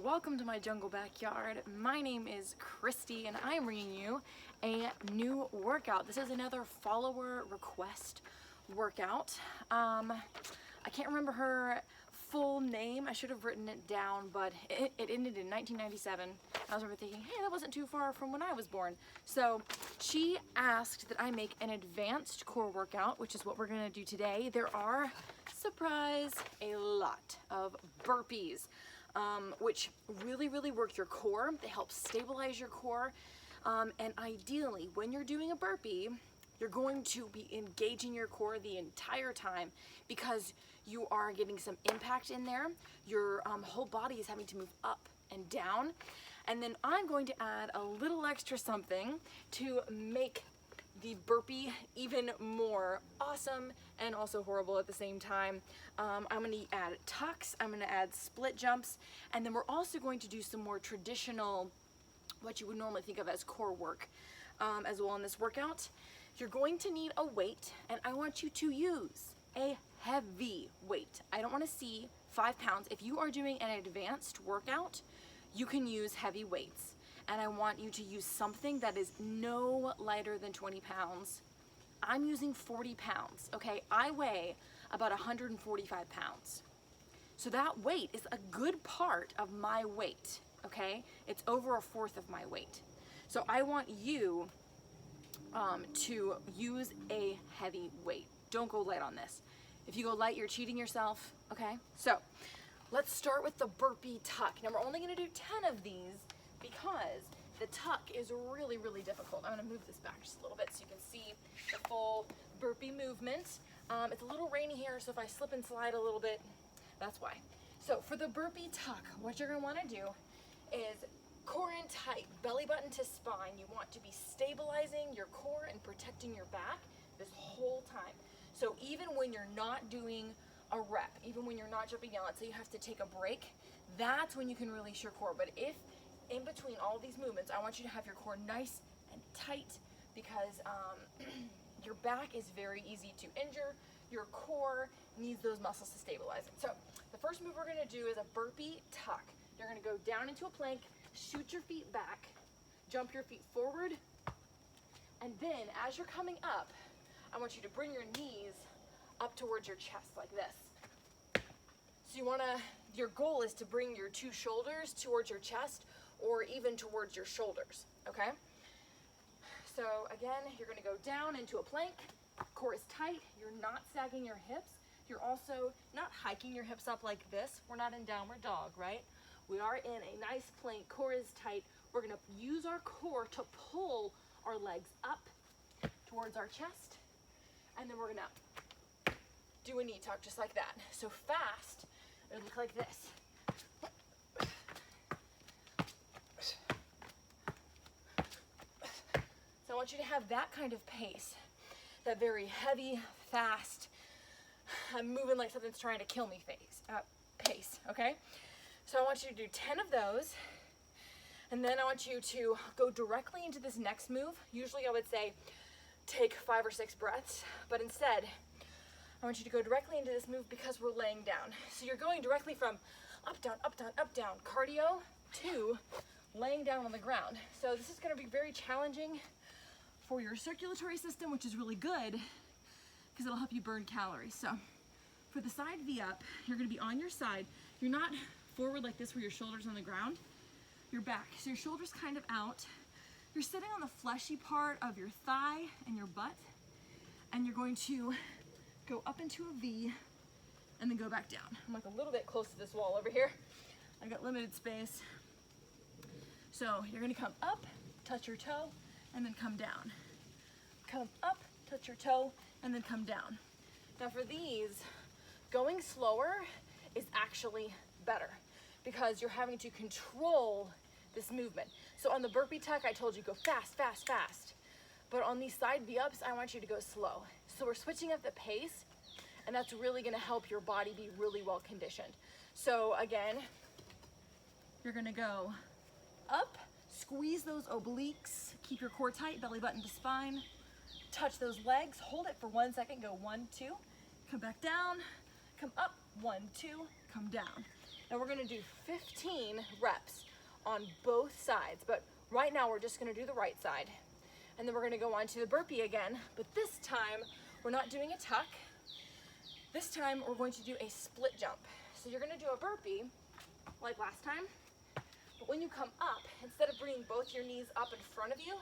welcome to my jungle backyard. My name is Christy and I am bringing you a new workout. This is another follower request workout. I can't remember her full name. I should have written it down, but it ended in 1997. I was thinking, hey, that wasn't too far from when I was born. So she asked that I make an advanced core workout, which is what we're gonna do today. There are, surprise, a lot of burpees, which really work your core. They help stabilize your core. And ideally, when you're doing a burpee, you're going to be engaging your core the entire time because you are getting some impact in there. Your whole body is having to move up and down. And then I'm going to add a little extra something to make the burpee even more awesome and also horrible at the same time. I'm going to add tucks, I'm going to add split jumps, and then we're also going to do some more traditional, what you would normally think of as core work as well in this workout. You're going to need a weight, and I want you to use a heavy weight. I don't want to see 5 pounds. If you are doing an advanced workout, you can use heavy weights. And I want you to use something that is no lighter than 20 pounds. I'm using 40 pounds, okay? I weigh about 145 pounds. So that weight is a good part of my weight, okay? It's over 1/4 of my weight. So I want you to use a heavy weight. Don't go light on this. If you go light, you're cheating yourself, okay? So let's start with the burpee tuck. Now we're only gonna do 10 of these because the tuck is really difficult. I'm gonna move this back just a little bit so you can see the full burpee movement. It's a little rainy here, so if I slip and slide a little bit, that's why. So for the burpee tuck, what you're gonna wanna do is core in tight, belly button to spine. You want to be stabilizing your core and protecting your back this whole time. So even when you're not doing a rep, even when you're not jumping down, let's say you have to take a break, that's when you can release your core. But if in between all these movements, I want you to have your core nice and tight because your back is very easy to injure. Your core needs those muscles to stabilize it. So the first move we're gonna do is a burpee tuck. You're gonna go down into a plank, shoot your feet back, jump your feet forward, and then as you're coming up, I want you to bring your knees up towards your chest like this. So your goal is to bring your 2 shoulders towards your chest or even towards your shoulders, okay? So again, you're gonna go down into a plank, core is tight, you're not sagging your hips, you're also not hiking your hips up like this. We're not in downward dog, right? We are in a nice plank, core is tight. We're gonna use our core to pull our legs up towards our chest, and then we're gonna do a knee tuck just like that. So fast, it'll look like this. So I want you to have that kind of pace, that very heavy, fast, I'm moving like something's trying to kill me pace, okay? So I want you to do 10 of those, and then I want you to go directly into this next move. Usually I would say take 5 or 6 breaths, but instead I want you to go directly into this move because we're laying down. So you're going directly from up, down, cardio to laying down on the ground. So this is gonna be very challenging for your circulatory system, which is really good because it'll help you burn calories. So for the side V up, you're gonna be on your side. You're not forward like this where your shoulder's on the ground. You're back, so your shoulder's kind of out. You're sitting on the fleshy part of your thigh and your butt, and you're going to go up into a V and then go back down. I'm like a little bit close to this wall over here. I got limited space. So you're gonna come up, touch your toe, and then come down. Come up, touch your toe, and then come down. Now for these, going slower is actually better because you're having to control this movement. So on the burpee tuck, I told you go fast. But on these side V-ups, I want you to go slow. So we're switching up the pace, and that's really gonna help your body be really well conditioned. So again, you're gonna go up, squeeze those obliques, keep your core tight, belly button to spine, touch those legs, hold it for 1 second, go 1, 2, come back down, come up, 1, 2, come down. Now we're gonna do 15 reps on both sides, but right now we're just gonna do the right side. And then we're gonna go on to the burpee again, but this time we're not doing a tuck. This time we're going to do a split jump. So you're gonna do a burpee like last time, but when you come up, instead of bringing both your knees up in front of you,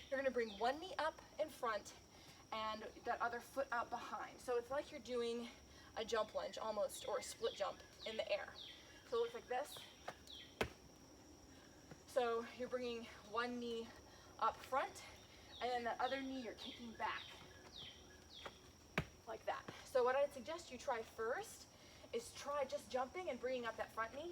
you're gonna bring one knee up in front and that other foot out behind. So it's like you're doing a jump lunge almost, or a split jump in the air. So it looks like this. So you're bringing one knee up front, and then that other knee you're kicking back, like that. So what I'd suggest you try first is try just jumping and bringing up that front knee,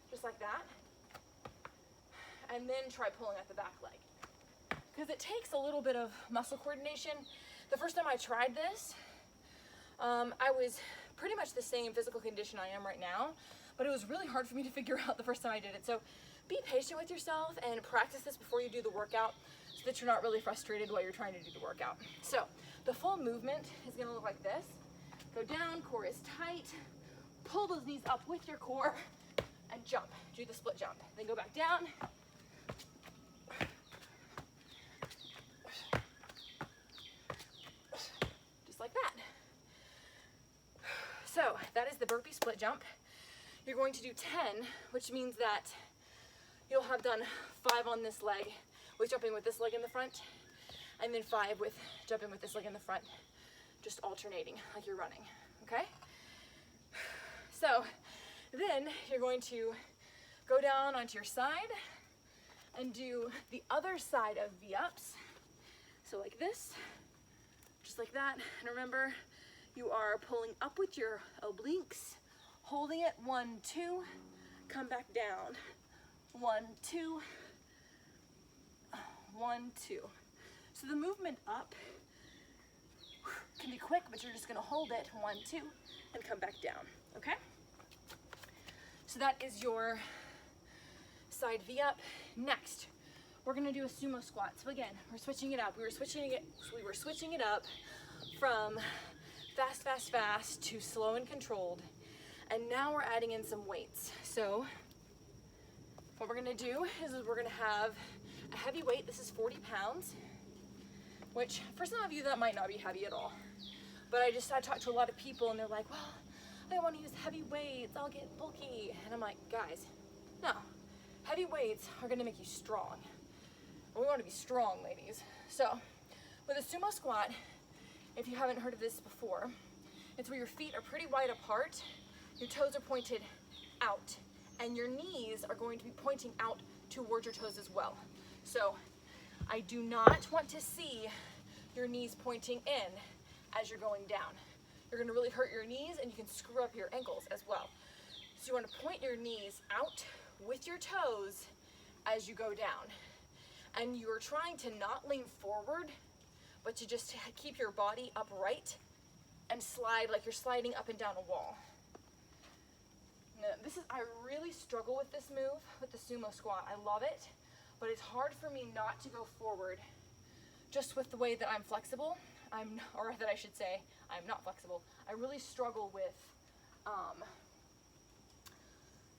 just like that, and then try pulling at the back leg. Because it takes a little bit of muscle coordination. The first time I tried this, I was pretty much the same physical condition I am right now, but it was really hard for me to figure out the first time I did it. So be patient with yourself and practice this before you do the workout so that you're not really frustrated while you're trying to do the workout. So the full movement is gonna look like this. Go down, core is tight, pull those knees up with your core and jump, do the split jump. Then go back down. Just like that. So that is the burpee split jump. You're going to do 10, which means that you'll have done 5 on this leg with jumping with this leg in the front, and then 5 with jumping with this leg in the front, just alternating like you're running, okay? So then you're going to go down onto your side and do the other side of V-ups. So like this, just like that. And remember, you are pulling up with your obliques, holding it, 1, 2, come back down, 1, 2, 1, 2. So the movement up can be quick, but you're just gonna hold it, 1, 2, and come back down, okay? So that is your side V up. Next, we're gonna do a sumo squat. So again, we're switching it up. We were switching it up from fast, fast, fast to slow and controlled. And now we're adding in some weights. So what we're gonna do is we're gonna have a heavy weight. This is 40 pounds, which for some of you that might not be heavy at all. But I talked to a lot of people and they're like, well, I don't want to use heavy weights, I'll get bulky. And I'm like, guys, no. Heavy weights are gonna make you strong. And we wanna be strong, ladies. So with a sumo squat, if you haven't heard of this before, it's where your feet are pretty wide apart, your toes are pointed out, and your knees are going to be pointing out towards your toes as well. So I do not want to see your knees pointing in as you're going down. You're gonna really hurt your knees and you can screw up your ankles as well. So you wanna point your knees out with your toes as you go down. And you're trying to not lean forward, but to just keep your body upright and slide like you're sliding up and down a wall. Now, I really struggle with this move, with the sumo squat. I love it, but it's hard for me not to go forward just with the way that I'm flexible. Or that I should say, I'm not flexible. I really struggle with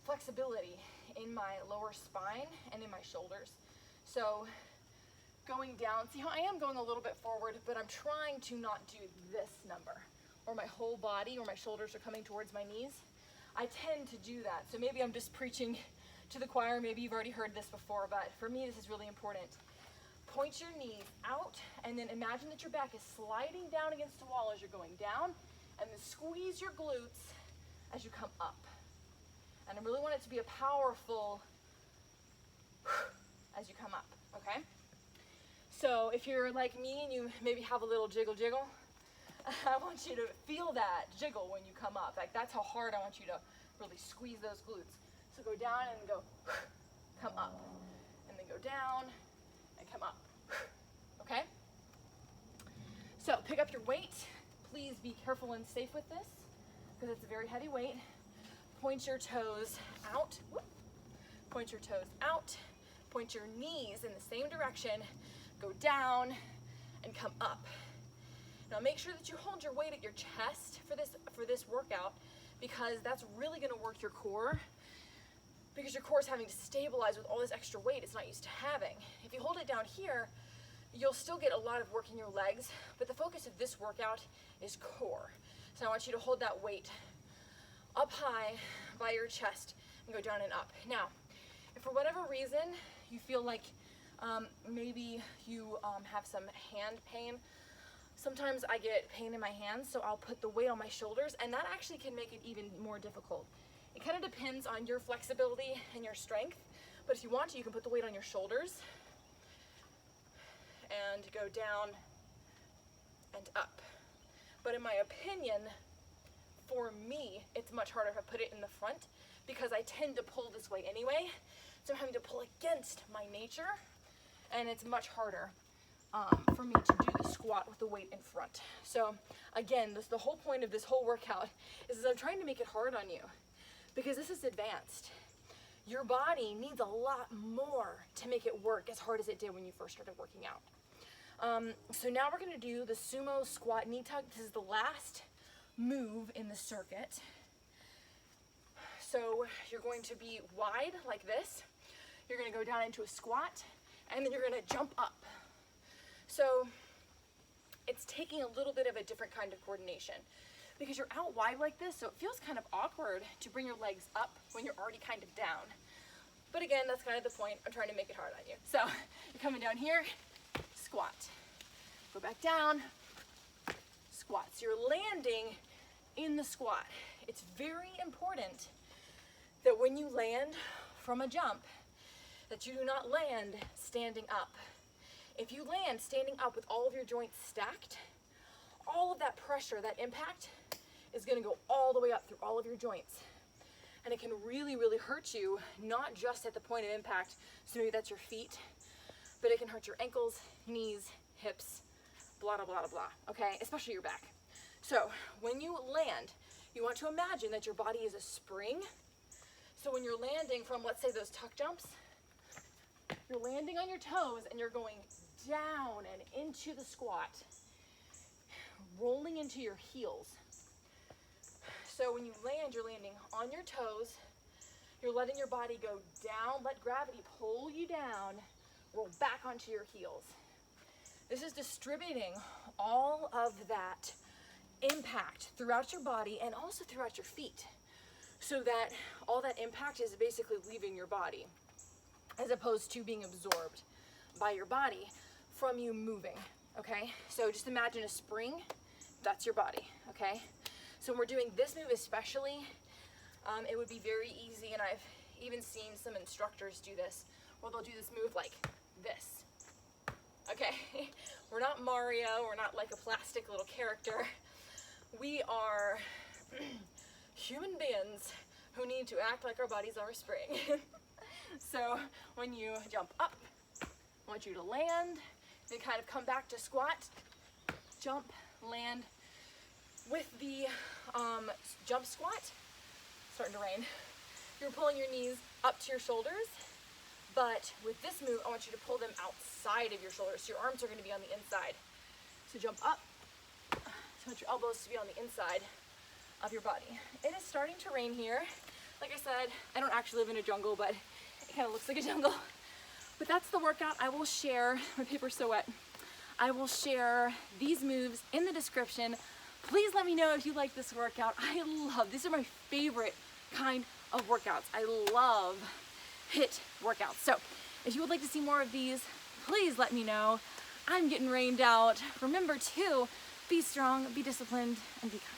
flexibility in my lower spine and in my shoulders. So going down, see how I am going a little bit forward, but I'm trying to not do this number, or my whole body or my shoulders are coming towards my knees. I tend to do that. So maybe I'm just preaching to the choir. Maybe you've already heard this before, but for me, this is really important. Point your knees out, and then imagine that your back is sliding down against the wall as you're going down, and then squeeze your glutes as you come up. And I really want it to be a powerful as you come up, okay? So if you're like me and you maybe have a little jiggle, I want you to feel that jiggle when you come up. Like that's how hard I want you to really squeeze those glutes. So go down and go, come up, and then go down and come up, okay? So pick up your weight. Please be careful and safe with this because it's a very heavy weight. Point your toes out, point your toes out, point your knees in the same direction, go down and come up. Now make sure that you hold your weight at your chest for this workout because that's really gonna work your core, because your core is having to stabilize with all this extra weight it's not used to having. If you hold it down here, you'll still get a lot of work in your legs, but the focus of this workout is core. So I want you to hold that weight up high by your chest and go down and up. Now, if for whatever reason you feel like maybe you have some hand pain, sometimes I get pain in my hands, so I'll put the weight on my shoulders, and that actually can make it even more difficult. It kind of depends on your flexibility and your strength, but if you want to, you can put the weight on your shoulders and go down and up. But in my opinion, for me, it's much harder if I put it in the front, because I tend to pull this way anyway, so I'm having to pull against my nature, and it's much harder for me to do the squat with the weight in front. So again, the whole point of this whole workout is I'm trying to make it hard on you, because this is advanced. Your body needs a lot more to make it work as hard as it did when you first started working out. So now we're gonna do the Sumo Squat knee tuck. This is the last move in the circuit. So you're going to be wide like this. You're gonna go down into a squat, and then you're gonna jump up. So it's taking a little bit of a different kind of coordination, because you're out wide like this, so it feels kind of awkward to bring your legs up when you're already kind of down. But again, that's kind of the point. I'm trying to make it hard on you. So you're coming down here, squat. Go back down, squat. So you're landing in the squat. It's very important that when you land from a jump, that you do not land standing up. If you land standing up with all of your joints stacked, all of that pressure, that impact, is gonna go all the way up through all of your joints. And it can really, really hurt you, not just at the point of impact, so maybe that's your feet, but it can hurt your ankles, knees, hips, blah, blah, blah, blah, okay? Especially your back. So when you land, you want to imagine that your body is a spring. So when you're landing from, let's say, those tuck jumps, you're landing on your toes and you're going down and into the squat, rolling into your heels. So when you land, you're landing on your toes, you're letting your body go down, let gravity pull you down, roll back onto your heels. This is distributing all of that impact throughout your body and also throughout your feet, so that all that impact is basically leaving your body, as opposed to being absorbed by your body from you moving, okay? So just imagine a spring, that's your body, okay? So when we're doing this move especially, it would be very easy, and I've even seen some instructors do this, where they'll do this move like this, okay? We're not Mario, we're not like a plastic little character. We are human beings who need to act like our bodies are a spring. So when you jump up, I want you to land, then kind of come back to squat, jump, land. With the jump squat, starting to rain, you're pulling your knees up to your shoulders, but with this move, I want you to pull them outside of your shoulders. So your arms are gonna be on the inside. So jump up, so I want your elbows to be on the inside of your body. It is starting to rain here. Like I said, I don't actually live in a jungle, but it kind of looks like a jungle. But that's the workout. I will share, my paper's so wet. I will share these moves in the description. Please let me know if you like this workout. These are my favorite kind of workouts. I love HIIT workouts. So if you would like to see more of these, please let me know. I'm getting rained out. Remember to be strong, be disciplined, and be kind.